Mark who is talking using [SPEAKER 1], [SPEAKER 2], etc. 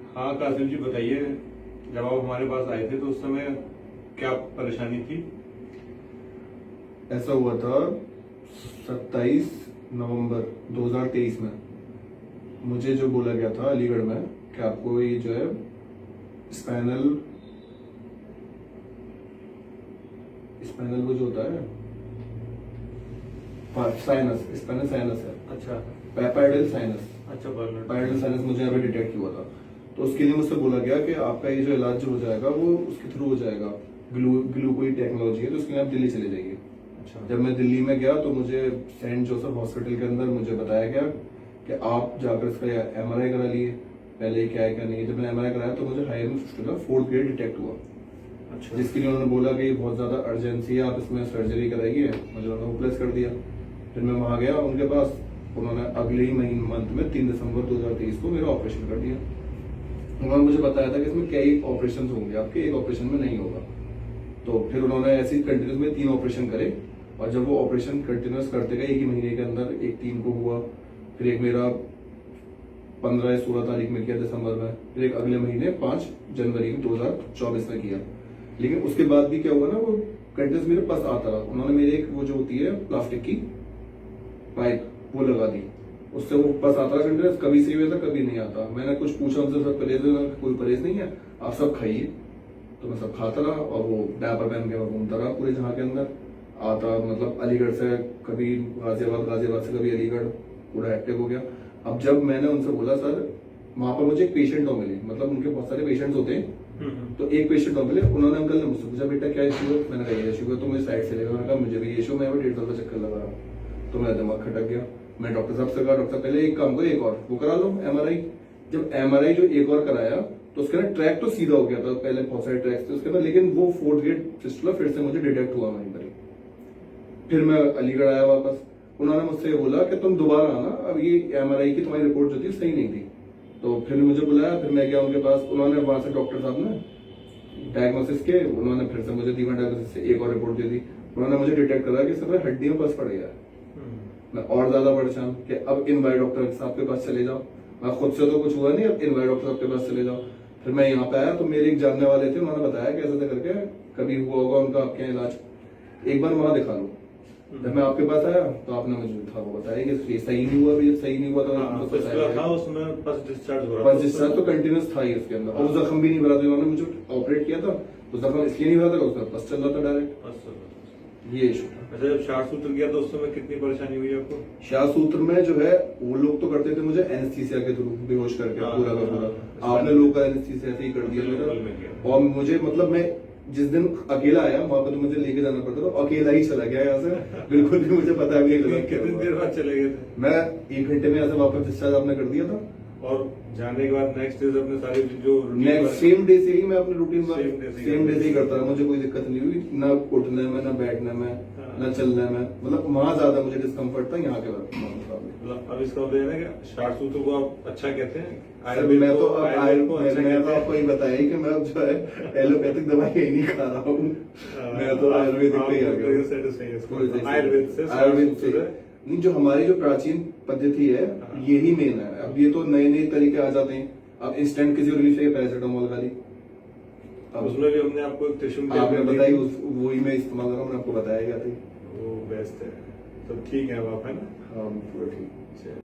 [SPEAKER 1] हाँ कासिम जी बताइए, जब आप हमारे पास आए थे तो उस समय क्या परेशानी थी?
[SPEAKER 2] ऐसा हुआ था 27 नवंबर 2023 में। मुझे जो बोला गया था अलीगढ़ में कि आपको ये जो है स्पाइनल स्पाइनल वो जो होता है साइनस, स्पाइनल साइनस है,
[SPEAKER 1] अच्छा
[SPEAKER 2] पैराइडल साइनस,
[SPEAKER 1] अच्छा
[SPEAKER 2] पैराइडल साइनस मुझे यहाँ पे डिटेक्ट हुआ था। तो उसके लिए मुझसे बोला गया कि आपका ये जो इलाज जो हो जाएगा वो उसके थ्रू हो जाएगा, ग्लूकोई टेक्नोलॉजी है, तो उसके लिए आप दिल्ली चले जाइए।
[SPEAKER 1] अच्छा।
[SPEAKER 2] जब मैं दिल्ली में गया तो मुझे सेंट जोसेफ हॉस्पिटल के अंदर मुझे बताया गया कि आप जाकर इसका एमआरआई करा लिए, पहले क्या है क्या नहीं है। जब मैंने एमआरआई कराया तो मुझे हाई 4th ग्रेड डिटेक्ट हुआ,
[SPEAKER 1] अच्छा।
[SPEAKER 2] जिसके लिए उन्होंने बोला कि बहुत ज्यादा अर्जेंसी है, आप इसमें सर्जरी कराइए। मुझे उन्होंने प्लेस कर दिया। फिर मैं वहां गया उनके पास, उन्होंने अगले ही मंथ में 3 दिसंबर 2023 को मेरा ऑपरेशन कर दिया। उन्होंने मुझे बताया था कि इसमें कई ऑपरेशन होंगे, आपके एक ऑपरेशन में नहीं होगा। तो फिर उन्होंने ऐसे ही कंटिन्यूस में 3 ऑपरेशन करे, और जब वो ऑपरेशन कंटिन्यूस करते गए, एक ही महीने के अंदर एक 3 को हुआ, फिर एक मेरा 15 या 16 तारीख में किया दिसंबर में, फिर एक अगले महीने 5 जनवरी 2024 में किया। लेकिन उसके बाद भी क्या हुआ ना, वो कंटिन्यूस मेरे पास आता रहा। उन्होंने मेरे एक वो जो होती है प्लास्टिक की पाइप वो लगा दी, उससे वो बस आता रहा कंटिन्यूस, कभी सही हुआ था कभी नहीं आता। मैंने कुछ पूछा उनसे, सब परहेज है? कोई परहेज नहीं है, आप सब खाइए। तो मैं सब खाता रहा, और वो डायपर पहन के मैं घूमता रहा पूरे जहां के अंदर आता, मतलब अलीगढ़ से कभी गाजियाबाद, गाजियाबाद से कभी अलीगढ़, पूरा एक्टिव हो गया। अब जब मैंने उनसे बोला सर, वहां पर मुझे एक पेशेंट और मिले, मतलब उनके बहुत सारे पेशेंट्स होते हैं, तो एक पेशेंट और मिले। उन्होंने अंकल ने मुझसे पूछा, बेटा क्या इशू है? मैंने कहा ये इशू है, तो मुझे साइड से लेगा। मैंने कहा मुझे भी इशू, मैं 1.5 साल का चक्कर लगा रहा हूँ। तो मेरा दिमाग खटक गया। मैं डॉक्टर साहब से कहा, डॉक्टर साहब पहले एक काम करो, एक और वो करा लो एमआरआई। जब एमआरआई जो एक और कराया तो उसके ना ट्रैक तो सीधा हो गया था, पहले बहुत सारे ट्रैक्स थे उसके अंदर, लेकिन वो 4th ग्रेड फिस्टुला फिर से मुझे डिटेक्ट हुआ वहीं पर ही। फिर मैं अलीगढ़ आया वापस। उन्होंने मुझसे बोला कि तुम दोबारा आना, अब ये एमआरआई की तुम्हारी रिपोर्ट जो थी सही नहीं थी। तो फिर मुझे बुलाया, फिर मैं गया उनके पास। उन्होंने वहां से डॉक्टर साहब ने डायग्नोसिस के, उन्होंने फिर से मुझे दीवान डायग्नोसिस से एक और रिपोर्ट दे दी। उन्होंने मुझे डिटेक्ट करा कि सर हड्डियों पर पड़ गया। मैं और ज्यादा परेशान कि अब इन वाई डॉक्टर साहब के पास चले जाओ। मैं खुद से तो कुछ हुआ नहीं, अब इन वाई डॉक्टर साहब के पास चले जाओ। फिर मैं यहाँ पे आया तो मेरे एक जानने वाले थे, उन्होंने बताया कि ऐसे करके कभी हुआ होगा उनका आपके यहाँ इलाज, एक बार वहां दिखा लो। जब मैं आपके पास आया तो आपने मुझे था वो बताया कि सही नहीं हुआ, भी सही नहीं हुआ
[SPEAKER 1] तो
[SPEAKER 2] डिस्चार्ज तो कंटिन्यूस था ही उसके अंदर, और जख्म भी नहीं भरा था। उन्होंने मुझे ऑपरेट किया था तो जख्म इसलिए नहीं भरा था, उसका बस चल रहा था डायरेक्ट, ये इशू था।
[SPEAKER 1] अच्छा, जब शार्ट सूत्र किया तो उस समय कितनी परेशानी हुई आपको?
[SPEAKER 2] शाह सूत्र में जो है वो लोग तो करते थे मुझे एनेस्थीसिया के थ्रू बेहोश करके पूरा का पूरा। आपने लोकल एनेस्थीसिया से ही कर दिया मेरा। और मुझे मतलब मैं जिस दिन अकेला आया वहां पर तो मुझे लेके जाना पड़ता था, अकेला ही चला गया यहाँ से, बिल्कुल भी मुझे पता भी नहीं लगा।
[SPEAKER 1] कितनी देर बाद चले गए थे?
[SPEAKER 2] मैं 1 घंटे में यहाँ से वापस डिस्चार्ज आपने कर दिया था।
[SPEAKER 1] और जाने के बाद नेक्स्ट डे अपने सारी जो
[SPEAKER 2] नेक्स्ट सेम डे से ही मैं अपने रूटीन
[SPEAKER 1] सेम
[SPEAKER 2] डे से ही करता रहा। मुझे कोई दिक्कत नहीं हुई, ना उठने में, ना बैठने में, ना चलने में। मतलब वहां ज्यादा मुझे डिस्कम्फर्ट था, यहाँ के बाद।
[SPEAKER 1] अब इसका मतलब है ना कि शार्ट सूत्र को आप अच्छा कहते हैं?
[SPEAKER 2] मैं तो आपको ये बताया कि मैं अब जो है एलोपैथिक दवाई ही नहीं खा रहा हूँ, मैं तो आयुर्वेदिक पे ही आ गया। आयुर्वेद से नहीं, जो हमारी जो प्राचीन पद्धति है यही मेन है। अब ये तो नए नए तरीके आ जाते हैं, अब इंस्टेंट किसी को रिलीफ चाहिए पैरासिटामोल खाली,
[SPEAKER 1] अब उसमें भी हमने आपको त्रिशूल
[SPEAKER 2] आपने बताई, वही मैं इस्तेमाल कर रहा हूँ, आपको बताया गया था,
[SPEAKER 1] वो बेस्ट है। तो ठीक है अब आप, है ना?
[SPEAKER 2] हाँ पूरा ठीक।